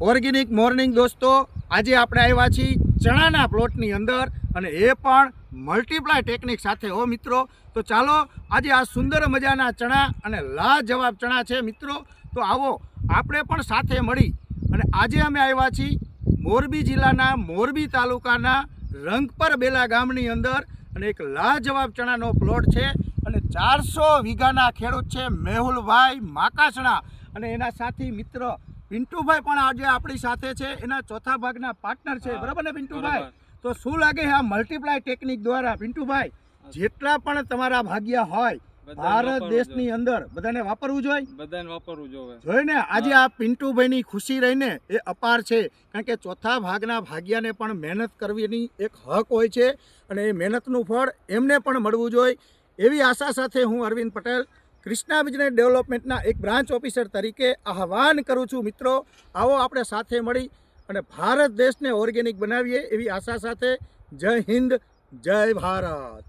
Organic morning દોસ્તો, આજે આપણે આવ્યા છીએ ચણાના પ્લોટની અંદર અને એ પણ મલ્ટીપ્લાય ટેકનિક સાથે હો મિત્રો. તો ચાલો આજે આ સુંદર મજાના ચણા અને લાજવાબ ચણા છે મિત્રો. તો આવો આપણે પણ સાથે મળી અને આજે અમે આવ્યા છીએ મોરબી જિલ્લાના મોરબી તાલુકાના રંગપર બેલા ગામની અંદર અને એક લાજવાબ ચણાનો પ્લોટ છે અને 400 વીઘાના ખેડૂત છે મેહુલભાઈ માકાસણા અને એના સાથી મિત્ર પિન્ટુભાઈ પણ આજે આપણી સાથે છે. એના ચોથા ભાગના પાર્ટનર છે, બરાબર ને પિન્ટુભાઈ? તો શું લાગે આ મલ્ટીપ્લાય ટેકનિક દ્વારા પિન્ટુભાઈ જેટલા પણ તમારા ભાગ્યા હોય ભારત દેશની અંદર બધાને વાપરવું જોઈએ ને? આજે આ પિન્ટુભાઈની ખુશી રહીને એ અપાર છે, કારણ કે ચોથા ભાગના ભાગ્યાને પણ મહેનત કરવીની એક હક હોય છે અને એ મહેનતનું ફળ એમને પણ મળવું જોઈએ એવી આશા સાથે હું અરવિંદ પટેલ કૃષ્ણા બિઝનેસ ડેવલપમેન્ટના એક બ્રાન્ચ ઓફિસર તરીકે આહવાન કરું છું. મિત્રો, આવો આપણે સાથે મળી અને ભારત દેશને ઓર્ગેનિક બનાવીએ એવી આશા સાથે. જય હિન્દ, જય ભારત.